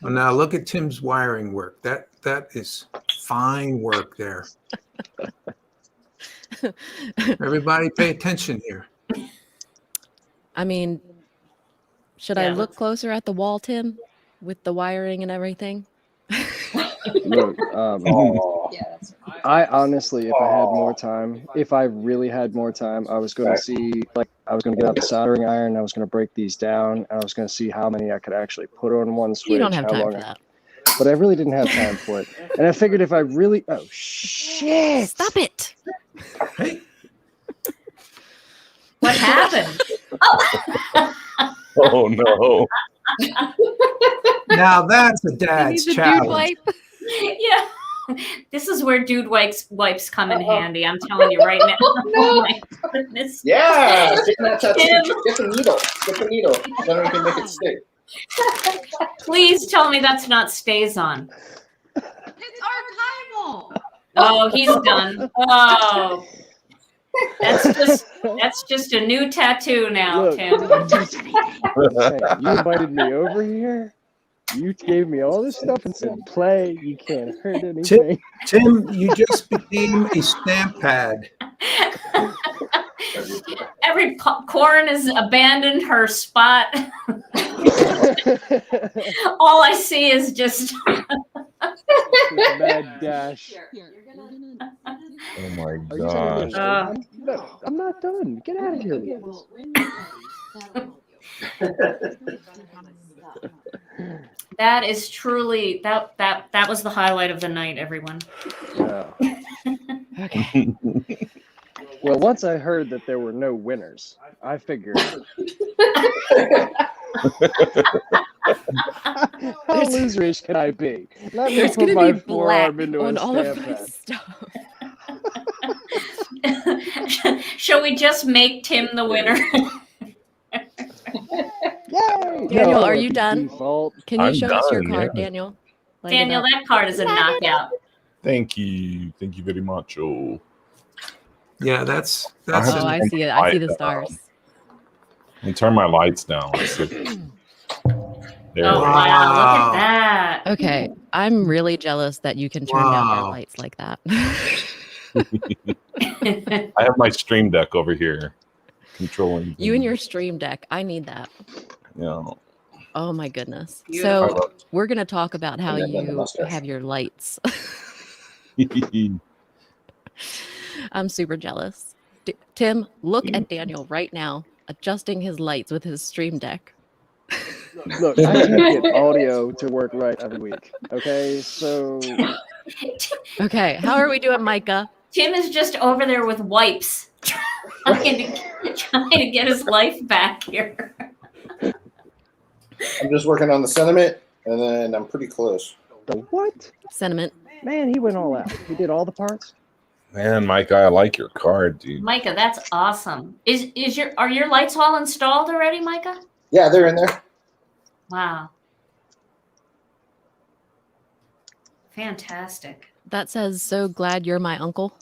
Well, now look at Tim's wiring work. That is fine work there. Everybody pay attention here. I mean, should I look closer at the wall, Tim, with the wiring and everything? Look, I honestly, if I had more time, if I really had more time, I was going to see, like, I was going to get out the soldering iron. I was going to break these down. And I was going to see how many I could actually put on one switch. You don't have how time long for that. But I really didn't have time for it. And I figured if I really, oh shit! Stop it! Hey, What happened? Oh no. now that's a He dad's needs a dude challenge. wipe. Yeah. This is where dude wipes come in handy. I'm telling you right now. Oh my goodness. Yeah, get that tattoo. Tim. Get the needle. Get the needle. Then we can make it stick. Please tell me that's not stays on. It's archival. Oh, he's done. Oh. That's just a new tattoo now, Look. Tim. Hey, you invited me over here. You gave me all this stuff and said, play. You can't hurt anything. Tim, you just became a stamp pad. Every corn has abandoned her spot. All I see is just Mad dash. Oh my Are you telling me gosh. I'm not done. Get out of here with this. that is truly that was the highlight of the night, everyone. Yeah. Okay. Well, once I heard that there were no winners, I figured. How loserish can I be? Let me There's put going my to be black forearm into on a all of stamp my pad. stuff. Shall we just make Tim the winner? Yay! Daniel, No, are you done? default. Can you I'm show us your done, card, yeah. Daniel? Light it Daniel, up. that card is a knockout. Thank you. Thank you very much. Oh. Yeah, that's Oh, I see it. I see the Light stars. down. Let me turn my lights down. Let's see. There Oh we go. wow, look at that. Okay, I'm really jealous that you can turn down your Wow. lights like that. I have my stream deck over here controlling. You and your stream deck. I need that. Yeah. Oh my goodness. Beautiful. So we're going to talk about how And then the you mustache. have your lights. I'm super jealous. Tim, look at Daniel right now adjusting his lights with his stream deck. Look, I can't get audio to work right every week. Okay, so Okay, how are we doing, Micah? Tim is just over there with wipes, trying to get his life back here. I'm just working on the sentiment, and then I'm pretty close. the what? Sentiment. Man, he went all out. He did all the parts. Man, Micah, I like your card, dude. Micah, that's awesome. Are your lights all installed already, Micah? Yeah, they're in there. Wow. Fantastic. That says, so glad you're my uncle.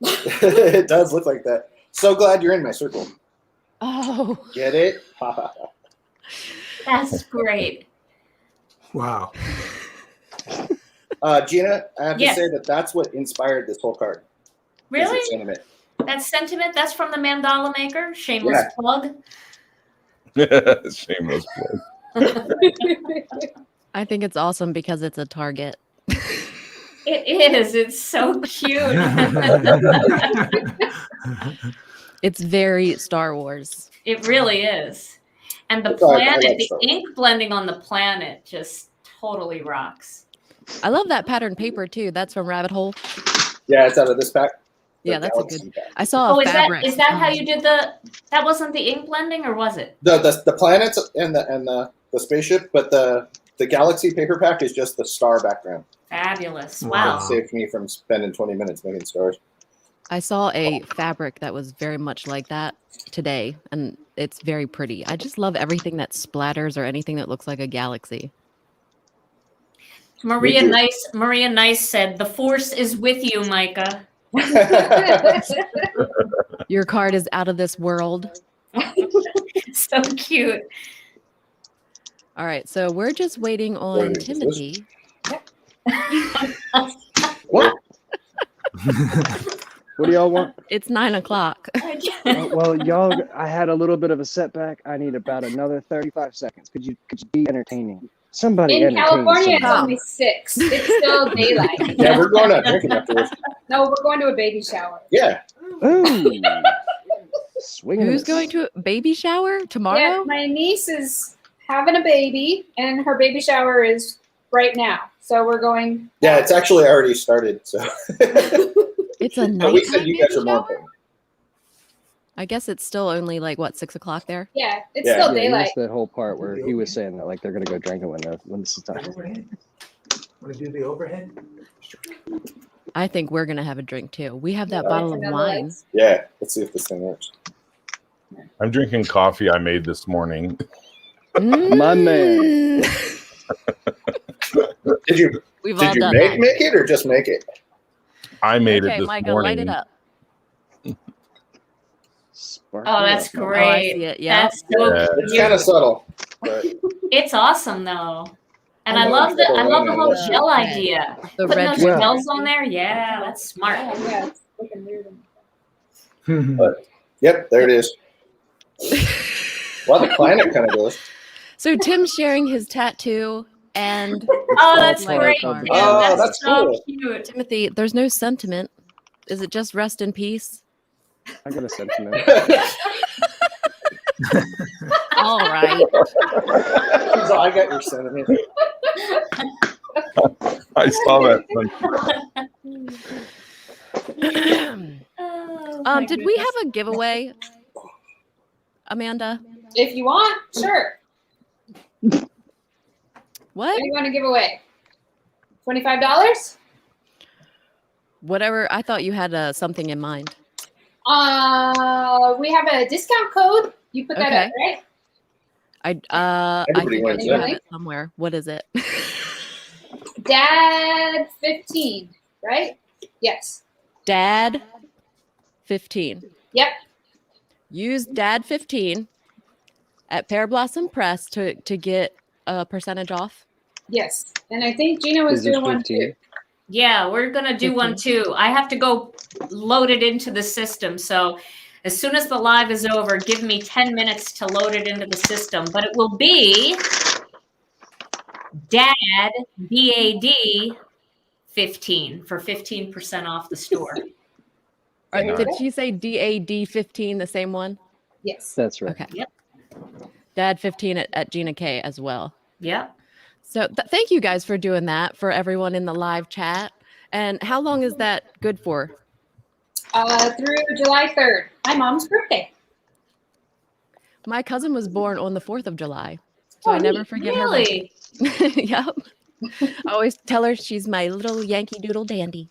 It does look like that. So glad you're in my circle. Oh, Get it? That's great. wow. Gina, I have Yes. to say that's what inspired this whole card. is Really? its sentiment. That's sentiment? That's from the mandala maker? Shameless Yeah. plug. Shameless plug. I think it's awesome because it's a Target. It is. It's so cute. It's very Star Wars. It really is. And the It's all right, I planet, like the Star Wars. ink blending on the planet just totally rocks. I love that pattern paper too. That's from Rabbit Hole. Yeah, it's out of this pack. The Yeah, that's a Galaxy good. pack. I saw Oh, a fabric. is that how you did that wasn't the ink blending, or was it? The planets and the spaceship, but the Galaxy paper pack is just the star background. Fabulous. Wow. Wow. It saved me from spending 20 minutes making stars. I saw a fabric that was very much like that today, and it's very pretty. I just love everything that splatters or anything that looks like a galaxy. Maria Nice said, "The force is with you, Micah." Your card is out of this world. So cute. All right, so we're just waiting on Timothy. What? What do y'all want? It's 9 o'clock. Well, y'all, I had a little bit of a setback. I need about another 35 seconds. Could you be entertaining? Somebody In entertain California, it's somebody. only 6. It's still daylight. Yeah, we're going out drinking afterwards. No, we're going to a baby shower. Yeah. Ooh. Swing and a Who's miss. going to a baby shower tomorrow? Yeah, my niece is having a baby, and her baby shower is right now. So we're going. Yeah, it's actually already started. So. It's a But we nighttime said you baby guys are more shower? important. I guess it's still only like, what, 6 o'clock there? Yeah, it's Yeah. still Yeah, you daylight. missed that whole part where he was saying that like they're gonna go drinking when this is time. Want to do the overhead? I think we're going to have a drink too. We have that Yeah, bottle of another wine. lights. Yeah, let's see if this thing works. I'm drinking coffee I made this morning. My man. Did you We've all did you done make that. it or just make it? I made it Okay, this Micah, morning. light it up. Spark Oh, it that's up, man. Oh, I great. see it. Yeah. That's so Yeah. It's cute. kind of subtle, but It's awesome though. And I I know love it's the double whole whammy. gel Red. idea. The Putting red those Yeah. gels on there, yeah, that's smart. Oh, yeah, it's looking weird. But, yep, there it is. Well, the planet kind of goes. So Tim's sharing his tattoo and Oh, that's Light great. up Tim. card. Oh, That's that's so cool. cute. Timothy, there's no sentiment. Is it just rest in peace? I got a sentiment. All right. So I got your sentiment. I saw that. Oh, my Did we goodness. have a giveaway, Amanda? If you want, sure. What? What do you want to give away? $25? Whatever. I thought you had something in mind. We have a discount code. You put that up, right? I Everybody think I wins, do yeah. have it somewhere. What is it? Dad 15, right? Yes. Dad 15. Yep. Use Dad 15 at Pear Blossom Press to get a percentage off. Yes. And I think Gina was Is it doing one 15? too. Yeah, we're gonna do one too. I have to go load it into the system. So as soon as the live is over, give me 10 minutes to load it into the system. But it will be Dad DAD 15 for 15% off the store. Did she say DAD 15, the same one? Yes. That's right. Okay. Yep. Dad 15 at Gina K as well. Yep. So thank you guys for doing that for everyone in the live chat. And how long is that good for? Through July 3rd. My mom's birthday. My cousin was born on the 4th of July. So I never forget Really? her birthday. Yep. I always tell her she's my little Yankee Doodle dandy.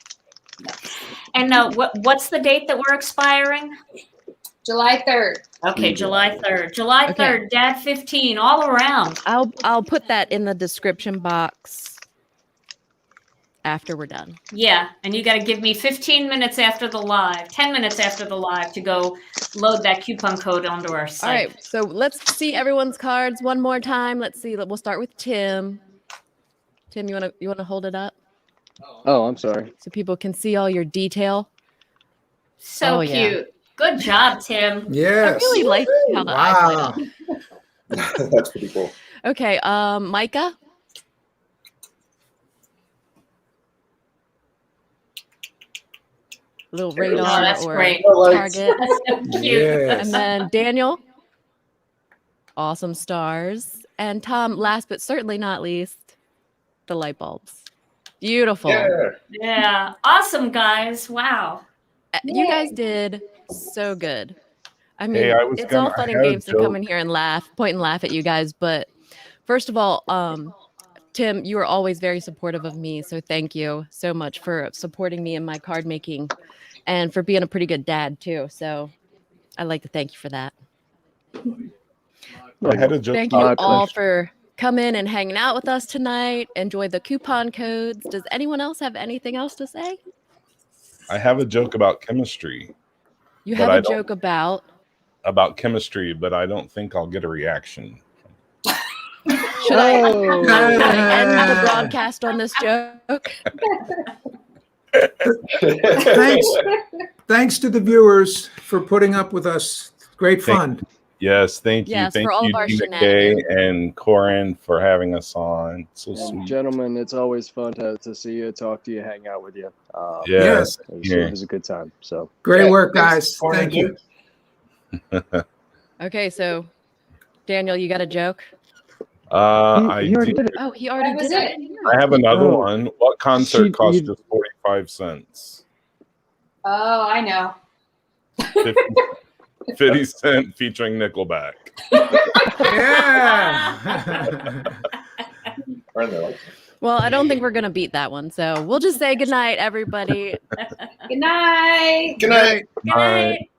And what's the date that we're expiring? July 3rd. Okay, July 3rd. July 3rd, Dad 15, all around. I'll put that in the description box after we're done. Yeah, and you got to give me 15 minutes after the live, 10 minutes after the live to go load that coupon code onto our All site. right, so let's see everyone's cards one more time. Let's see. We'll start with Tim. Tim, you wanna hold it up Oh, I'm sorry. so people can see all your detail? So Oh, yeah. cute. Good job, Tim. Yes. I really like how the eyes light Wow. up. That's pretty cool. Okay, Micah. Little radar that's or great. target. That's so cute. Yes. And then Daniel. Awesome stars. And Tom, last but certainly not least, the light bulbs. Beautiful. Yeah. Yeah. Awesome, guys. Wow. You guys did so good. I mean, Hey, I was it's all gonna- fun I and had a games to come joke. in here and point and laugh at you guys. But first of all, Tim, you are always very supportive of me. So thank you so much for supporting me in my card making and for being a pretty good dad too. So I'd like to thank you for that. I had a joke. Thank you all for coming and hanging out with us tonight. Enjoy the coupon codes. Does anyone else have anything else to say? I have a joke about chemistry. You have a joke about chemistry, but I don't think I'll get a reaction. Should I end the broadcast on this joke? Thanks to the viewers for putting up with us. Great fun. Yes, thank you. Yes, thank for all you, of our Gina K shenanigans. and Corin, for having us on. So sweet. Gentlemen, it's always fun to see you, talk to you, hang out with you. Yes. It was a good time. So great work, guys. Thank you. Okay, so Daniel, you got a joke? I already did it. Oh, he already did it. I have another Oh. one. What concert cost just 45 cents? Oh, I know. 50 Cent featuring Nickelback. Yeah. Well, I don't think we're gonna beat that one, so we'll just say good night, everybody. Good night. Good night. Good night.